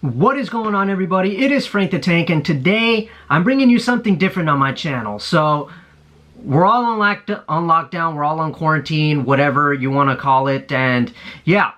What is going on, everybody? It is Frank the Tank, and today I'm bringing you something different on my channel. So we're all on lockdown, we're all on quarantine, whatever you want to call it, and yeah,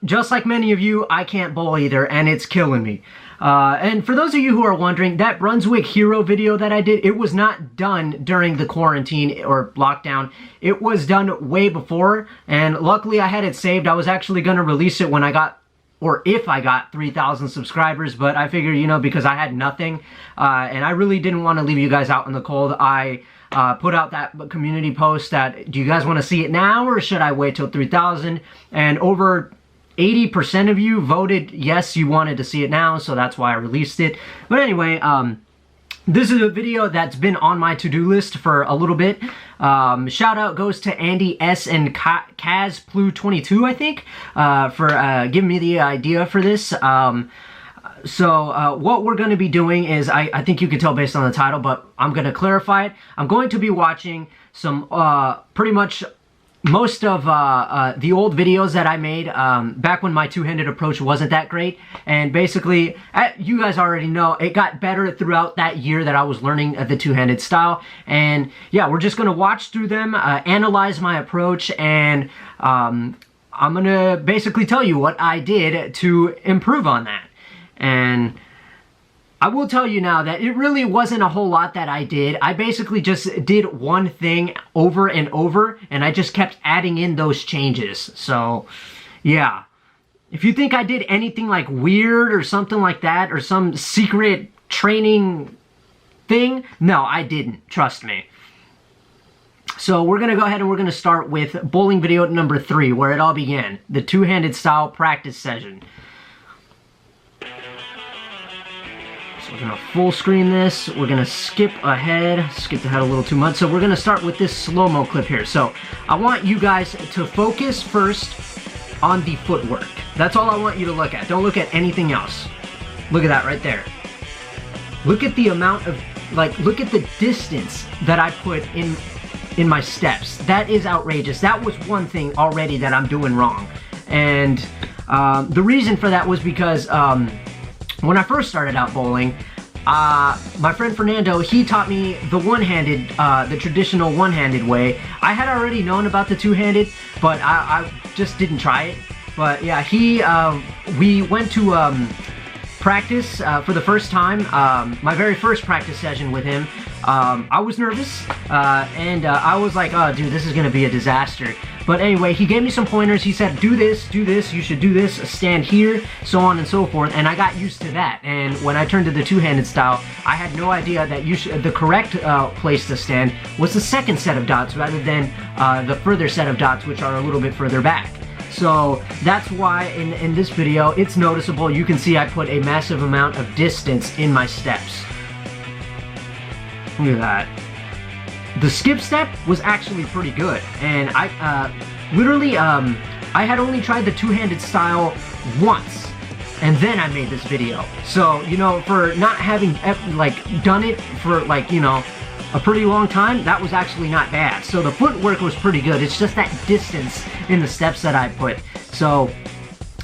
just like many of you, I can't bowl either, and it's killing me. And for those of you who are wondering, that Brunswick Hero video that I did, it was not done during the quarantine or lockdown. It was done way before, and luckily I had it saved. I was actually going to release it when I got, or if I got 3,000 subscribers, but I figured, you know, because I had nothing, and I really didn't want to leave you guys out in the cold, I put out that community post that, do you guys want to see it now, or should I wait till 3,000? And over 80% of you voted yes, you wanted to see it now, so that's why I released it. But anyway, this is a video that's been on my to-do list for a little bit. Shout out goes to Andy S and KazPlu22, I think, for giving me the idea for this. So what we're going to be doing is, I think you can tell based on the title, but I'm going to clarify it. I'm going to be watching some pretty much most of the old videos that I made back when my two-handed approach wasn't that great, and basically, you guys already know, it got better throughout that year that I was learning the two-handed style. And yeah, we're just gonna watch through them, analyze my approach, and I'm gonna basically tell you what I did to improve on that. And I will tell you now that it really wasn't a whole lot that I did. I basically just did one thing over and over, and I just kept adding in those changes. So, yeah. If you think I did anything like weird or something like that, or some secret training thing, no, I didn't. Trust me. So we're going to go ahead and we're going to start with bowling video number 3, where it all began. The two-handed style practice session. So we're going to full screen this, we're going to skip ahead a little too much. So we're going to start with this slow-mo clip here. So I want you guys to focus first on the footwork. That's all I want you to look at. Don't look at anything else. Look at that right there. Look at the amount of, look at the distance that I put in my steps. That is outrageous. That was one thing already that I'm doing wrong. And the reason for that was because when I first started out bowling, my friend Fernando, he taught me the one-handed, the traditional one-handed way. I had already known about the two-handed, but I just didn't try it. But yeah, we went to practice for the first time, my very first practice session with him. I was nervous, and I was like, oh dude, this is gonna be a disaster. But anyway, he gave me some pointers. He said, do this, you should do this, stand here, so on and so forth, and I got used to that. And when I turned to the two-handed style, I had no idea that the correct place to stand was the second set of dots rather than the further set of dots, which are a little bit further back. So that's why in this video, it's noticeable. You can see I put a massive amount of distance in my steps. Look at that. The skip step was actually pretty good, and I literally I had only tried the two-handed style once, and then I made this video. So, you know, for not having done it for you know, a pretty long time, that was actually not bad. So the footwork was pretty good. It's just that distance in the steps that I put. So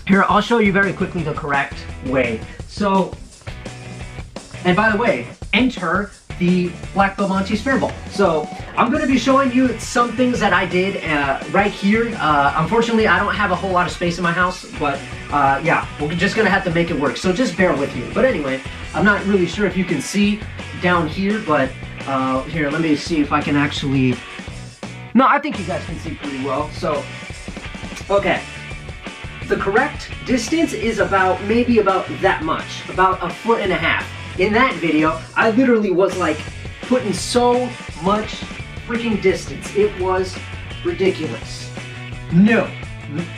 here, I'll show you very quickly the correct way. So, and by the way, enter the Black Belmonte Spare Bowl. So I'm going to be showing you some things that I did right here. Unfortunately, I don't have a whole lot of space in my house, but yeah, we're just going to have to make it work. So just bear with me. But anyway, I'm not really sure if you can see down here, but here, let me see if I can actually... No, I think you guys can see pretty well. So, okay. The correct distance is maybe about that much, about 1.5 feet. In that video, I literally was putting so much freaking distance. It was ridiculous. No,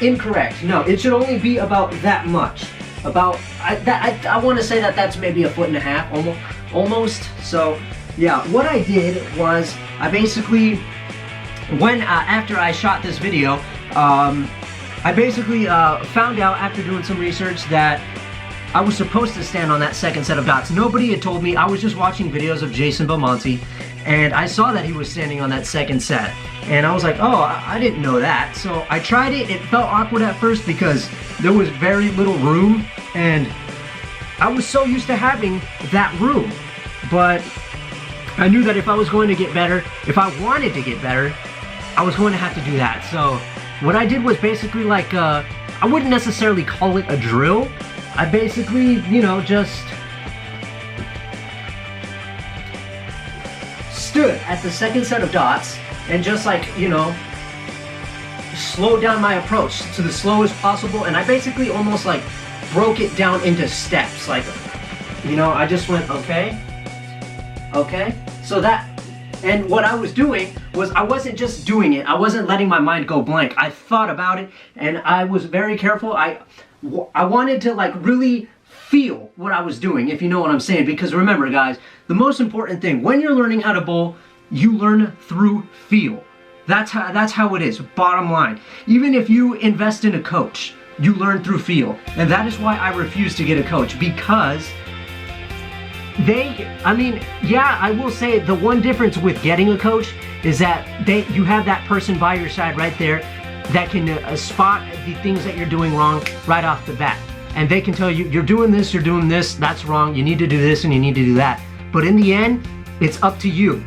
incorrect. No, it should only be about that much. I want to say that that's maybe 1.5 feet, almost. So yeah, what I did was I basically, after I shot this video, I basically found out after doing some research that I was supposed to stand on that second set of dots. Nobody had told me. I was just watching videos of Jason Belmonte, and I saw that he was standing on that second set. And I was like, oh, I didn't know that. So I tried it. It felt awkward at first because there was very little room, and I was so used to having that room, but I knew that if I was going to get better, if I wanted to get better, I was going to have to do that. So what I did was basically like, I wouldn't necessarily call it a drill. I basically, you know, just stood at the second set of dots and just like, you know, slowed down my approach to the slowest possible, and I basically almost like broke it down into steps. Like, you know, I just went, okay, so that, and what I was doing was I wasn't just doing it, I wasn't letting my mind go blank. I thought about it and I was very careful. I wanted to like really feel what I was doing, if you know what I'm saying, because remember guys, the most important thing when you're learning how to bowl, you learn through feel. That's how it is, bottom line. Even if you invest in a coach, you learn through feel. And that is why I refuse to get a coach, because I mean, yeah, I will say the one difference with getting a coach is that you have that person by your side right there that can spot the things that you're doing wrong right off the bat. And they can tell you, you're doing this, that's wrong, you need to do this and you need to do that. But in the end, it's up to you.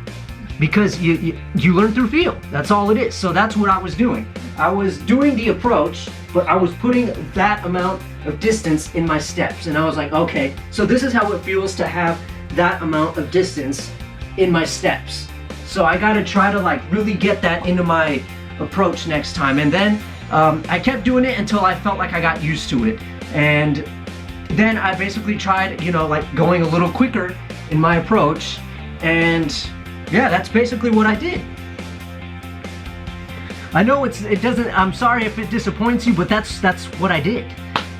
Because you learn through feel. That's all it is. So that's what I was doing. I was doing the approach, but I was putting that amount of distance in my steps. And I was like, okay, so this is how it feels to have that amount of distance in my steps. So I gotta try to like really get that into my approach next time. And then I kept doing it until I felt like I got used to it. And then I basically tried, you know, like going a little quicker in my approach, and yeah, that's basically what I did. I know it doesn't, I'm sorry if it disappoints you, but that's what I did.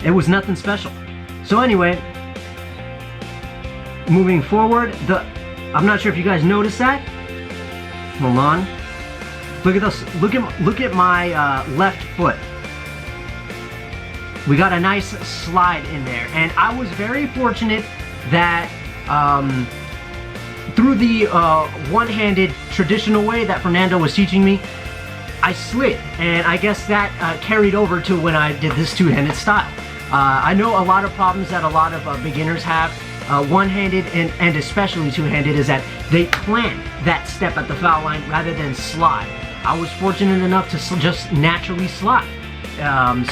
It was nothing special. So anyway, moving forward, I'm not sure if you guys noticed that. Hold on. Look at this, look at my left foot. We got a nice slide in there, and I was very fortunate that through the one-handed traditional way that Fernando was teaching me, I slid, and I guess that carried over to when I did this two-handed style. I know a lot of problems that a lot of beginners have, one-handed and especially two-handed, is that they plant that step at the foul line rather than slide. I was fortunate enough to just naturally slide.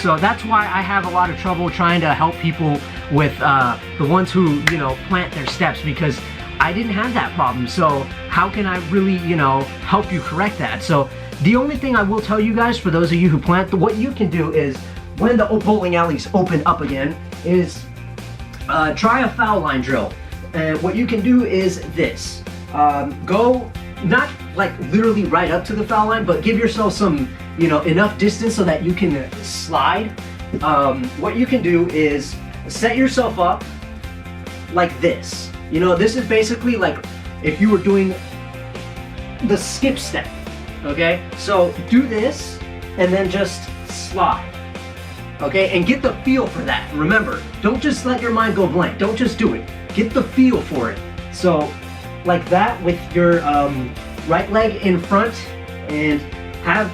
So that's why I have a lot of trouble trying to help people with the ones who, you know, plant their steps, because I didn't have that problem. So how can I really, you know, help you correct that? So the only thing I will tell you guys, for those of you who plant, what you can do is, when the bowling alleys open up again, is try a foul line drill. And what you can do is this. Go, not like literally right up to the foul line, but give yourself some, you know, enough distance so that you can slide. What you can do is set yourself up like this. You know, this is basically like if you were doing the skip step, okay? So do this and then just slide, okay? And get the feel for that. Remember, don't just let your mind go blank. Don't just do it. Get the feel for it. So like that, with your right leg in front, and have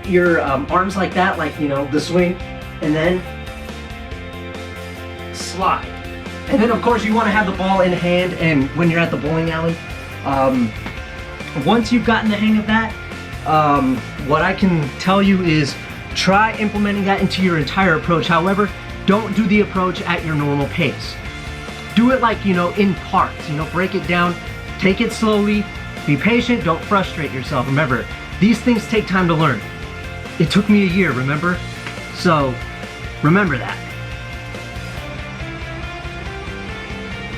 your arms like that, like, you know, the swing, and then slide. And then of course you want to have the ball in hand, and when you're at the bowling alley, once you've gotten the hang of that, what I can tell you is try implementing that into your entire approach. However, don't do the approach at your normal pace. Do it like, you know, in parts, you know, break it down, take it slowly, be patient, don't frustrate yourself. Remember, these things take time to learn. It took me a year, remember? So, remember that.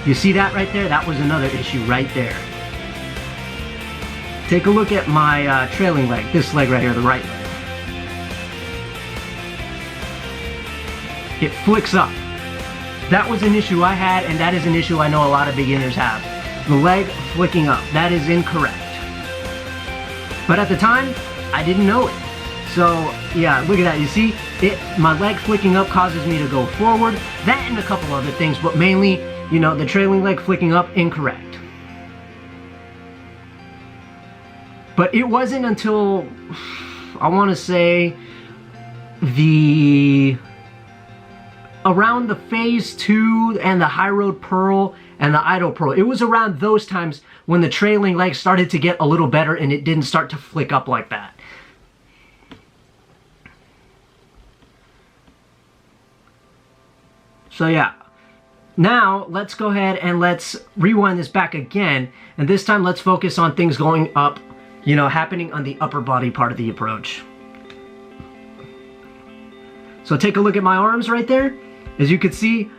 You see that right there? That was another issue right there. Take a look at my trailing leg, this leg right here, the right leg. It flicks up. That was an issue I had, and that is an issue I know a lot of beginners have. The leg flicking up, that is incorrect. But at the time, I didn't know it. So yeah, look at that, you see? My leg flicking up causes me to go forward. That and a couple other things, but mainly, you know, the trailing leg flicking up, incorrect. But it wasn't until, I want to say, the around the Phase 2 and the High Road Pearl and the Idle Pearl. It was around those times when the trailing leg started to get a little better and it didn't start to flick up like that. So yeah, now let's go ahead and let's rewind this back again, and this time let's focus on things going up, you know, happening on the upper body part of the approach. So take a look at my arms right there. As you can see,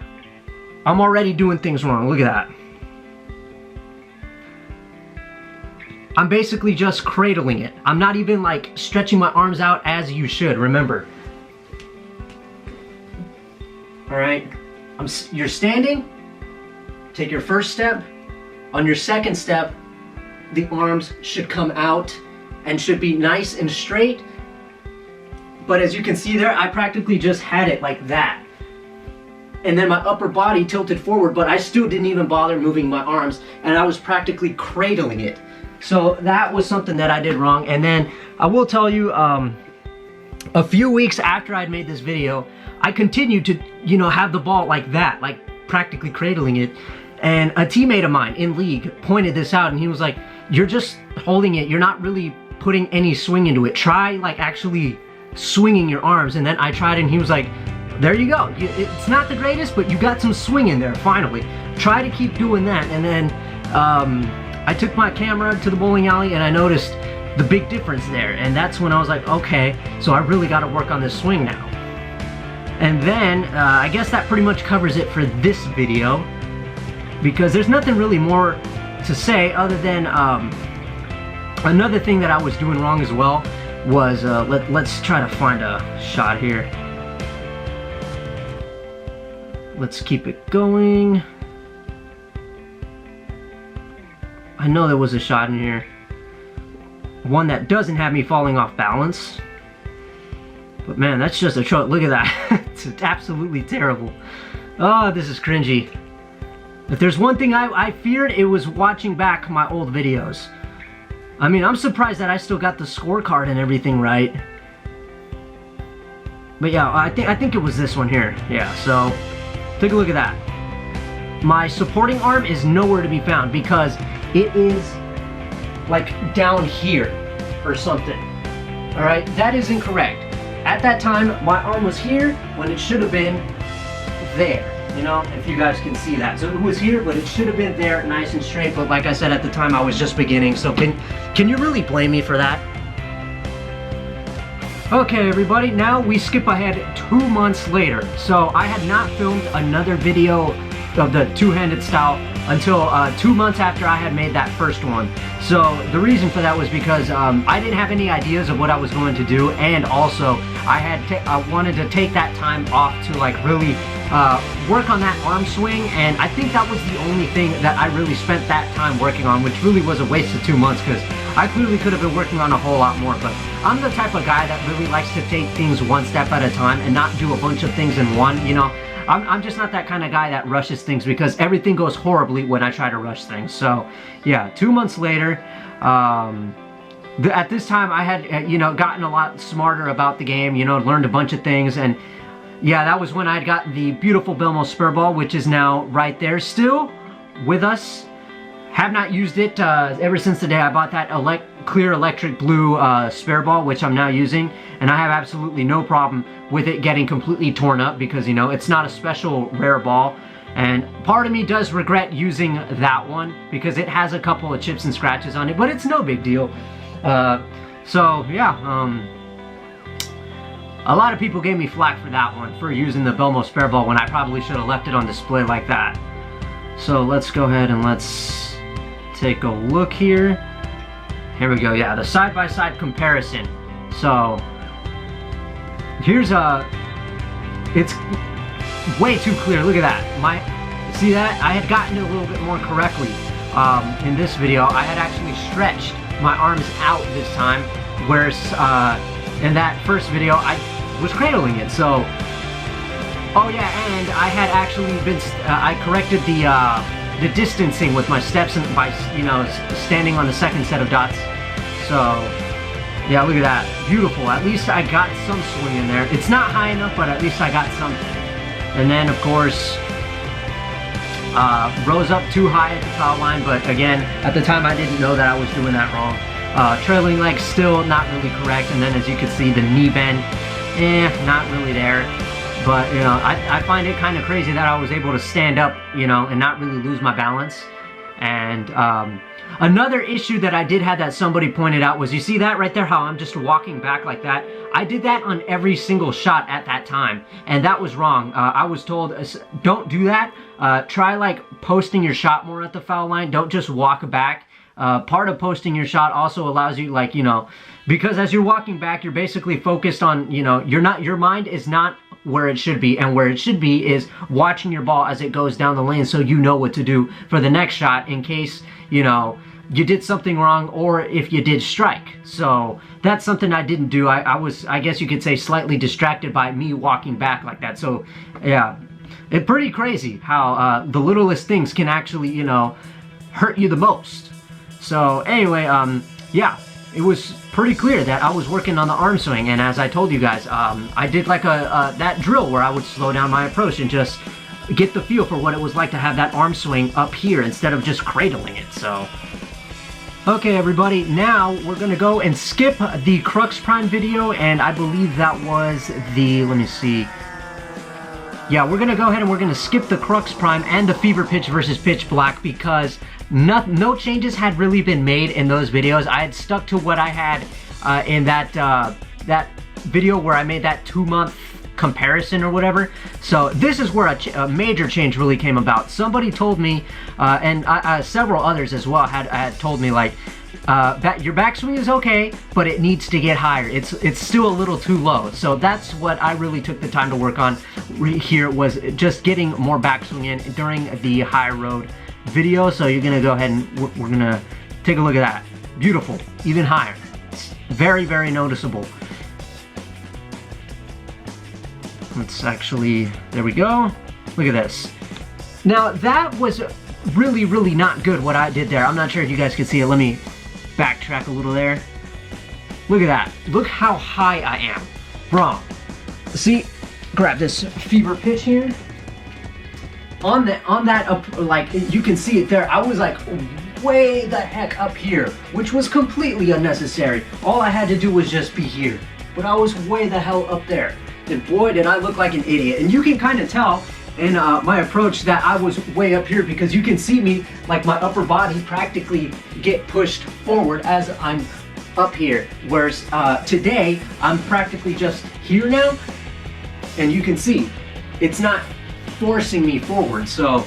I'm already doing things wrong. Look at that. I'm basically just cradling it. I'm not even like stretching my arms out as you should, remember. All right. You're standing, take your first step. On your second step, the arms should come out and should be nice and straight. But as you can see there, I practically just had it like that. And then my upper body tilted forward, but I still didn't even bother moving my arms, and I was practically cradling it. So that was something that I did wrong. And then I will tell you, a few weeks after I'd made this video, I continued to, you know, have the ball like that, like practically cradling it. And a teammate of mine in league pointed this out, and he was like, you're just holding it. You're not really putting any swing into it. Try like actually swinging your arms. And then I tried it, and he was like, there you go. It's not the greatest, but you got some swing in there, finally. Try to keep doing that. And then I took my camera to the bowling alley, and I noticed the big difference there. And that's when I was like, okay, so I really got to work on this swing now. And then, I guess that pretty much covers it for this video, because there's nothing really more to say other than another thing that I was doing wrong as well was, let's try to find a shot here. Let's keep it going. I know there was a shot in here. One that doesn't have me falling off balance. But man, that's just a shot. Look at that. It's absolutely terrible. Oh, this is cringy. If there's one thing I feared, it was watching back my old videos. I mean, I'm surprised that I still got the scorecard and everything right. But yeah, I think it was this one here. Yeah, so take a look at that. My supporting arm is nowhere to be found because it is like down here or something. All right, that is incorrect. At that time, my arm was here when it should have been there. You know, if you guys can see that. So it was here, but it should have been there, nice and straight. But like I said, at the time, I was just beginning. So can you really blame me for that? Okay, everybody, now we skip ahead 2 months later. So I had not filmed another video of the two-handed style until 2 months after I had made that first one. So the reason for that was because I didn't have any ideas of what I was going to do, and also I wanted to take that time off to like really work on that arm swing, and I think that was the only thing that I really spent that time working on, which really was a waste of 2 months because I clearly could have been working on a whole lot more. But I'm the type of guy that really likes to take things one step at a time and not do a bunch of things in one, you know. I'm just not that kind of guy that rushes things because everything goes horribly when I try to rush things. So yeah, 2 months later, at this time I had, you know, gotten a lot smarter about the game, you know, learned a bunch of things. And yeah, that was when I'd gotten the beautiful Belmo spur ball, which is now right there still with us. Have not used it ever since the day I bought that clear electric blue spare ball, which I'm now using, and I have absolutely no problem with it getting completely torn up because, you know, it's not a special rare ball. And part of me does regret using that one because it has a couple of chips and scratches on it, but it's no big deal. So yeah, a lot of people gave me flack for that one, for using the Belmo spare ball when I probably should have left it on display like that. So let's go ahead and let's take a look here. Here we go. Yeah, the side-by-side comparison. So here's it's way too clear. Look at that. See that? I had gotten it a little bit more correctly in this video. I had actually stretched my arms out this time, whereas in that first video I was cradling it. So oh yeah, and I had actually been I corrected the distancing with my steps and by, you know, standing on the second set of dots. So yeah, look at that. Beautiful. At least I got some swing in there. It's not high enough, but at least I got something. And then, of course, rose up too high at the foul line, but again, at the time I didn't know that I was doing that wrong. Trailing leg still not really correct, and then as you can see, the knee bend, not really there. But, you know, I find it kind of crazy that I was able to stand up, you know, and not really lose my balance. And another issue that I did have that somebody pointed out was, you see that right there, how I'm just walking back like that? I did that on every single shot at that time, and that was wrong. I was told, don't do that. Try like posting your shot more at the foul line. Don't just walk back. Part of posting your shot also allows you, like, you know, because as you're walking back, you're basically focused on, you know, your mind is not where it should be, and where it should be is watching your ball as it goes down the lane, so you know what to do for the next shot in case, you know, you did something wrong, or if you did strike. So that's something I didn't do. I was, I guess you could say, slightly distracted by me walking back like that. So yeah, it's pretty crazy how the littlest things can actually, you know, hurt you the most. So anyway, yeah, it was pretty clear that I was working on the arm swing, and as I told you guys, I did like that drill where I would slow down my approach and just get the feel for what it was like to have that arm swing up here instead of just cradling it. So okay, everybody, now we're gonna go and skip the Crux Prime video, and I believe that was the, let me see. Yeah, we're gonna go ahead and we're gonna skip the Crux Prime and the Fever Pitch versus Pitch Black because no changes had really been made in those videos. I had stuck to what I had in that video where I made that 2-month comparison or whatever. So this is where a major change really came about. Somebody told me, and several others as well had told me, like, your backswing is okay, but it needs to get higher. It's still a little too low. So that's what I really took the time to work on here, was just getting more backswing in during the High Road video. So you're gonna go ahead and we're gonna take a look at that. Beautiful, even higher. It's very, very noticeable. Let's actually, there we go. Look at this. Now that was really, really not good what I did there. I'm not sure if you guys can see it. Let me backtrack a little there. Look at that. Look how high I am. Wrong. See, grab this Fever Pitch here. On that up, like, you can see it there, I was like way the heck up here, which was completely unnecessary. All I had to do was just be here, but I was way the hell up there. And boy, did I look like an idiot. And you can kind of tell in my approach that I was way up here, because you can see me, like, my upper body practically get pushed forward as I'm up here. Whereas today, I'm practically just here now, and you can see it's not forcing me forward. So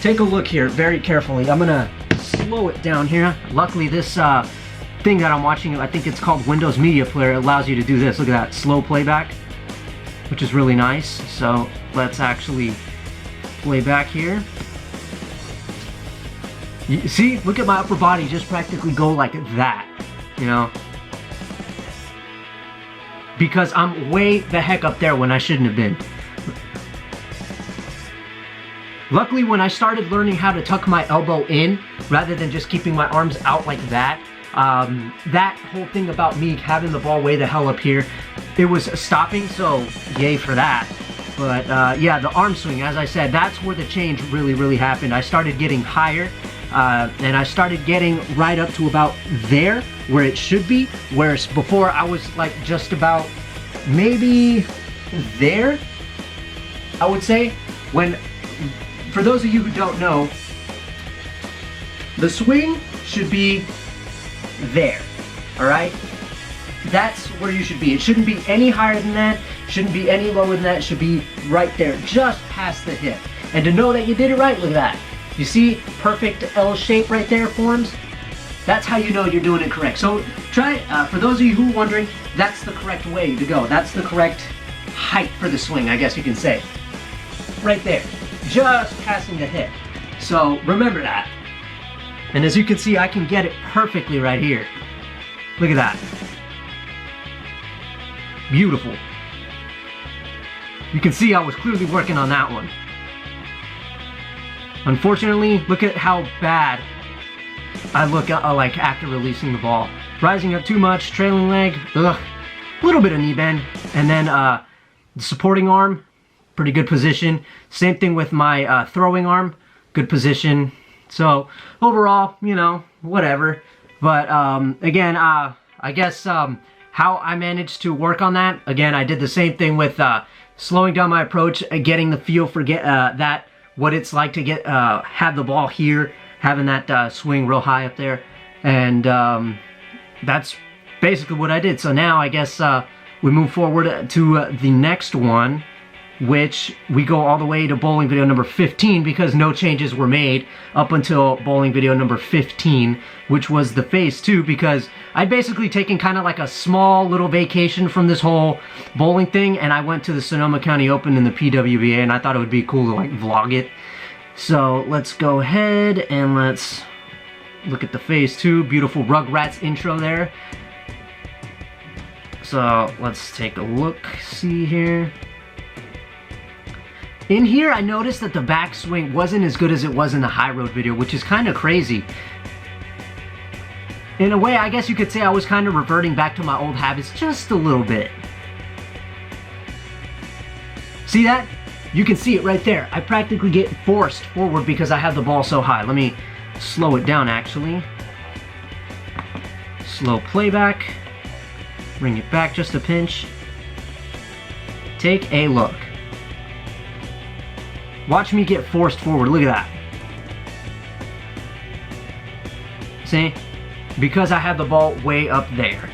take a look here very carefully. I'm gonna slow it down here. Luckily this thing that I'm watching, I think it's called Windows Media Player, allows you to do this. Look at that, slow playback, which is really nice. So let's actually play back here. You see, look at my upper body just practically go like that, you know, because I'm way the heck up there when I shouldn't have been. Luckily, when I started learning how to tuck my elbow in rather than just keeping my arms out like that, that whole thing about me having the ball way the hell up here, it was stopping, so yay for that. But yeah, the arm swing, as I said, that's where the change really, really happened. I started getting higher, and I started getting right up to about there, where it should be, whereas before I was like just about maybe there, I would say. When, for those of you who don't know, the swing should be there, all right? That's where you should be. It shouldn't be any higher than that, shouldn't be any lower than that, it should be right there, just past the hip. And to know that you did it right, look at that. You see, perfect L shape right there forms? That's how you know you're doing it correct. So try, for those of you who are wondering, that's the correct way to go. That's the correct height for the swing, I guess you can say. Right there, just passing the hip. So remember that. And as you can see, I can get it perfectly right here. Look at that. Beautiful. You can see I was clearly working on that one. Unfortunately, look at how bad I look like after releasing the ball. Rising up too much, trailing leg, ugh, a little bit of knee bend, and then the supporting arm, pretty good position. Same thing with my throwing arm, good position. So overall, you know, whatever. But again, I guess how I managed to work on that, again, I did the same thing with slowing down my approach, getting the feel for what it's like to have the ball here, having that swing real high up there. And that's basically what I did. So now I guess we move forward to the next one, which we go all the way to bowling video number 15 because no changes were made up until bowling video number 15, which was the phase 2, because I'd basically taken kind of like a small little vacation from this whole bowling thing, and I went to the Sonoma County Open in the PWBA, and I thought it would be cool to like vlog it. So let's go ahead and let's look at the phase 2, beautiful Rugrats intro there. So let's take a look, see here. In here, I noticed that the backswing wasn't as good as it was in the high road video, which is kind of crazy. In a way, I guess you could say I was kind of reverting back to my old habits just a little bit. See that? You can see it right there. I practically get forced forward because I have the ball so high. Let me slow it down, actually. Slow playback. Bring it back just a pinch. Take a look. Watch me get forced forward. Look at that. See? Because I had the ball way up there.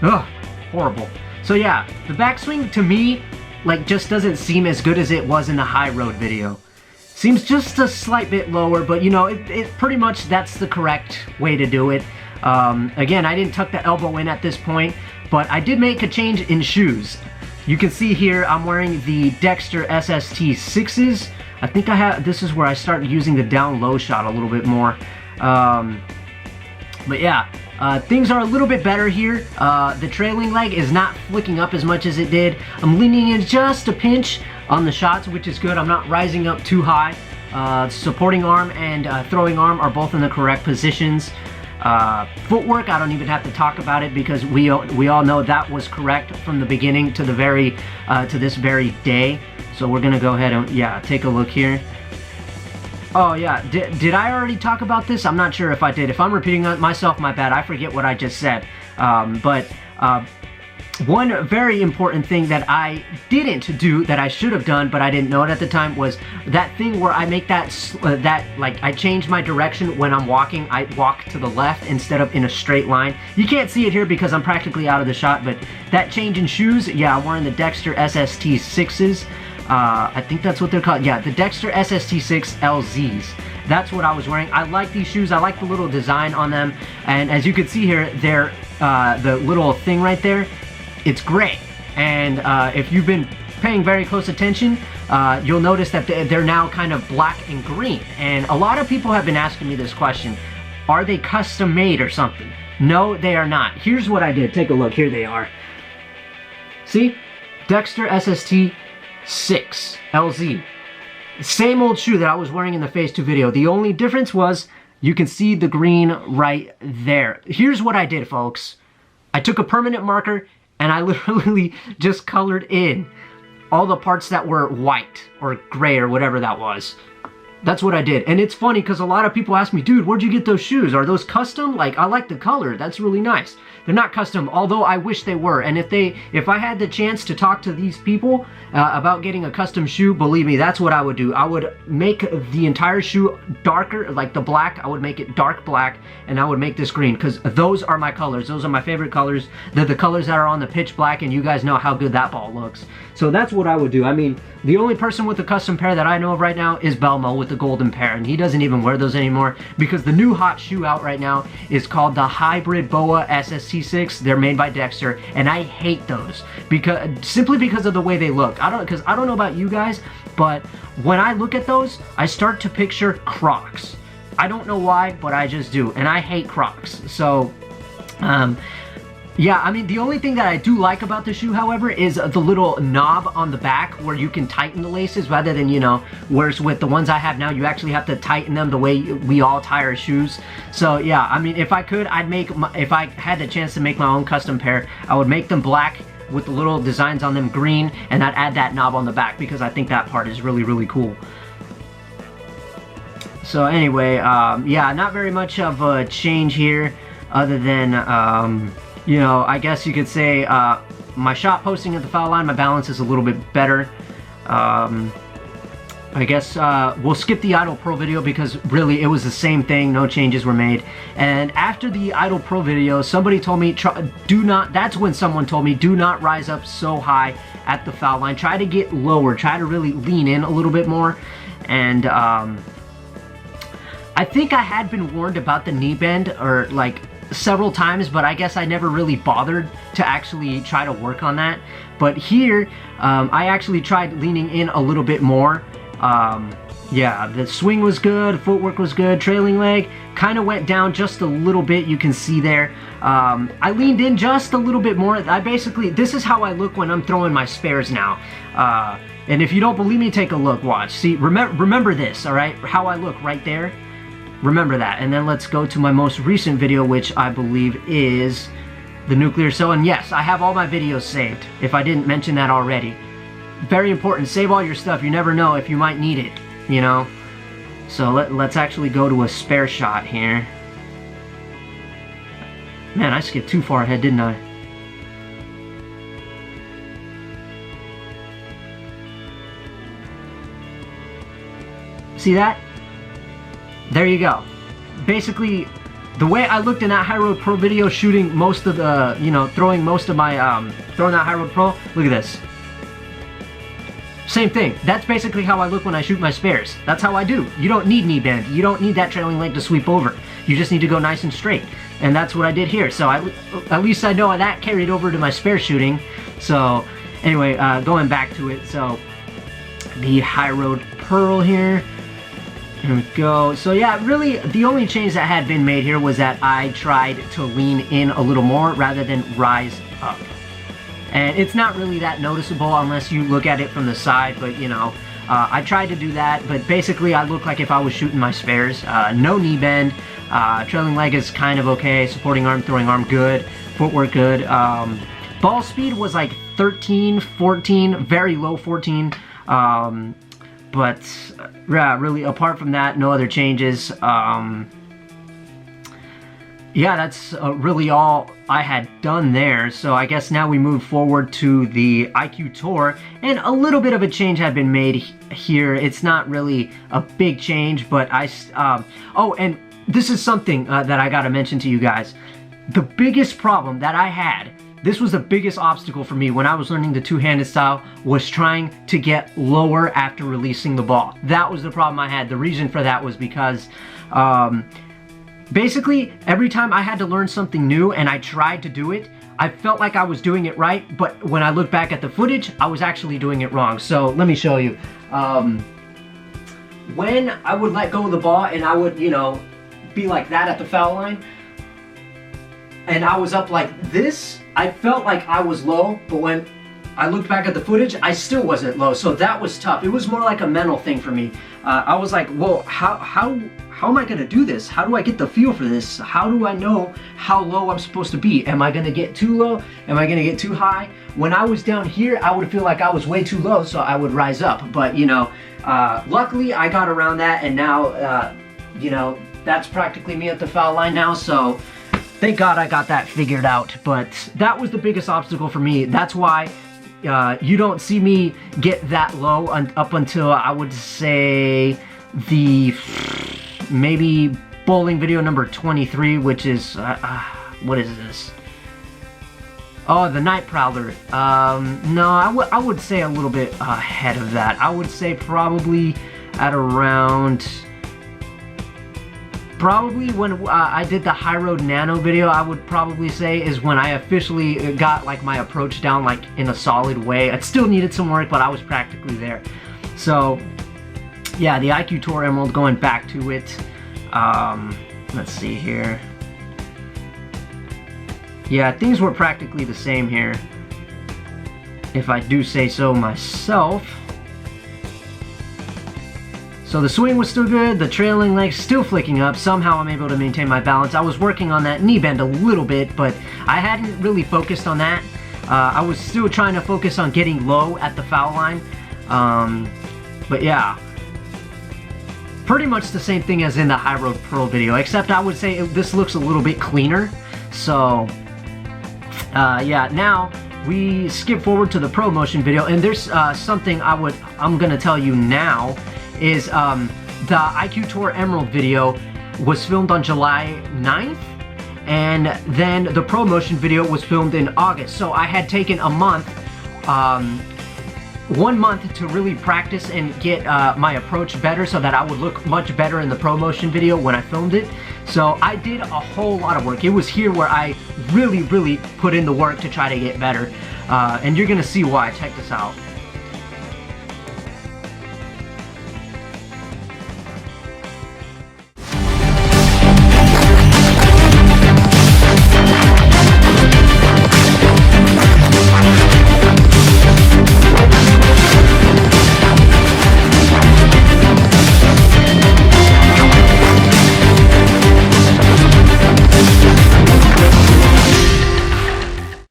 Ugh, horrible. So yeah, the backswing to me, like, just doesn't seem as good as it was in the high road video. Seems just a slight bit lower, but you know, it pretty much, that's the correct way to do it. Again, I didn't tuck the elbow in at this point, but I did make a change in shoes. You can see here I'm wearing the Dexter SST 6s. I think this is where I started using the down low shot a little bit more. But yeah, things are a little bit better here. The trailing leg is not flicking up as much as it did. I'm leaning in just a pinch on the shots, which is good. I'm not rising up too high. Supporting arm and throwing arm are both in the correct positions. Footwork, I don't even have to talk about it because we all know that was correct from the beginning to the to this very day. So we're gonna go ahead and take a look here. Oh yeah, did I already talk about this? I'm not sure if I did. If I'm repeating myself, my bad. I forget what I just said. One very important thing that I didn't do that I should have done, but I didn't know it at the time, was that thing where I make I change my direction when I'm walking. I walk to the left instead of in a straight line. You can't see it here because I'm practically out of the shot, but that change in shoes, yeah, I'm wearing the Dexter SST 6s. I think that's what they're called. Yeah, the Dexter SST 6 LZs. That's what I was wearing. I like these shoes. I like the little design on them. And as you can see here, they're the little thing right there, it's gray. And if you've been paying very close attention, you'll notice that they're now kind of black and green. And a lot of people have been asking me this question. Are they custom made or something? No, they are not. Here's what I did. Take a look. Here they are. See? Dexter SST 6 LZ. Same old shoe that I was wearing in the phase 2 video. The only difference was you can see the green right there. Here's what I did, folks. I took a permanent marker and I literally just colored in all the parts that were white or gray or whatever that was. That's what I did. And it's funny because a lot of people ask me, dude, where'd you get those shoes? Are those custom? Like, I like the color. That's really nice. They're not custom, although I wish they were. And if I had the chance to talk to these people about getting a custom shoe, believe me, that's what I would do. I would make the entire shoe darker, like the black. I would make it dark black, and I would make this green because those are my colors. Those are my favorite colors. They're the colors that are on the pitch black, and you guys know how good that ball looks. So that's what I would do. I mean, the only person with a custom pair that I know of right now is Belmo with the golden pair, and he doesn't even wear those anymore because the new hot shoe out right now is called the Hybrid BOA SST 6. They're made by Dexter, and I hate those simply because of the way they look. I don't know about you guys, but when I look at those, I start to picture Crocs. I don't know why, but I just do, and I hate Crocs. So yeah, I mean, the only thing that I do like about the shoe, however, is the little knob on the back where you can tighten the laces rather than, you know, whereas with the ones I have now, you actually have to tighten them the way we all tie our shoes. So yeah, I mean, if I could, if I had the chance to make my own custom pair, I would make them black with the little designs on them green, and I'd add that knob on the back because I think that part is really, really cool. So anyway, yeah, not very much of a change here other than, you know, I guess you could say my shot posting at the foul line, my balance is a little bit better. I guess we'll skip the Idol Pro video because really it was the same thing, no changes were made. And after the Idol Pro video, somebody told me, that's when someone told me, do not rise up so high at the foul line. Try to get lower, try to really lean in a little bit more. And I think I had been warned about the knee bend, or like several times, but I guess I never really bothered to actually try to work on that. But here, I actually tried leaning in a little bit more. Yeah, the swing was good, footwork was good, trailing leg kind of went down just a little bit, you can see there. I leaned in just a little bit more. This is how I look when I'm throwing my spares now. And if you don't believe me, take a look, watch. See, remember this, all right? How I look right there. Remember that. And then let's go to my most recent video, which I believe is the nuclear cell. And yes, I have all my videos saved, if I didn't mention that already. Very important, save all your stuff. You never know if you might need it, you know? So let's actually go to a spare shot here. Man, I skipped too far ahead, didn't I? See that? There you go. Basically, the way I looked in that High Road Pro video, shooting most of the, you know, throwing most of my, throwing that High Road Pro, look at this. Same thing. That's basically how I look when I shoot my spares. That's how I do. You don't need knee bend. You don't need that trailing leg to sweep over. You just need to go nice and straight. And that's what I did here. So at least I know that carried over to my spare shooting. So anyway, going back to it. So the High Road Pearl here. Here we go. So yeah, really the only change that had been made here was that I tried to lean in a little more rather than rise up. And it's not really that noticeable unless you look at it from the side, but you know, I tried to do that, but basically I look like if I was shooting my spares. No knee bend, trailing leg is kind of okay, supporting arm, throwing arm good, footwork good. Ball speed was like 13, 14, very low 14. But yeah, really apart from that, no other changes. Yeah, that's really all I had done there. So I guess now we move forward to the IQ Tour, and a little bit of a change had been made here. It's not really a big change, but oh, and this is something that I gotta mention to you guys. The biggest problem that I had, this was the biggest obstacle for me when I was learning the two-handed style, was trying to get lower after releasing the ball. That was the problem I had. The reason for that was because basically, every time I had to learn something new and I tried to do it, I felt like I was doing it right, but when I look back at the footage, I was actually doing it wrong. So let me show you. When I would let go of the ball and I would, you know, be like that at the foul line, and I was up like this, I felt like I was low, but when I looked back at the footage, I still wasn't low, so that was tough. It was more like a mental thing for me. I was like, well, how am I gonna do this? How do I get the feel for this? How do I know how low I'm supposed to be? Am I gonna get too low? Am I gonna get too high? When I was down here, I would feel like I was way too low, so I would rise up. But you know, luckily I got around that, and now, you know, that's practically me at the foul line now, so thank God I got that figured out. But that was the biggest obstacle for me. That's why you don't see me get that low up until, I would say, the maybe bowling video number 23, which is, what is this? Oh, the Night Prowler. No, I would say a little bit ahead of that. I would say probably at around, probably when I did the High Road Nano video, I would probably say is when I officially got like my approach down like in a solid way. It still needed some work, but I was practically there. So yeah, the IQ Tour Emerald, going back to it. Let's see here. Yeah, things were practically the same here, if I do say so myself. So the swing was still good, the trailing leg still flicking up. Somehow I'm able to maintain my balance. I was working on that knee bend a little bit, but I hadn't really focused on that. I was still trying to focus on getting low at the foul line. But yeah, pretty much the same thing as in the High Road Pro video, except I would say this looks a little bit cleaner. So yeah, now we skip forward to the Pro Motion video, and there's something I'm gonna tell you now is the IQ Tour Emerald video was filmed on July 9th, and then the Pro Motion video was filmed in August. So I had taken a month, 1 month to really practice and get my approach better so that I would look much better in the Pro Motion video when I filmed it. So I did a whole lot of work. It was here where I really put in the work to try to get better. And you're gonna see why. Check this out.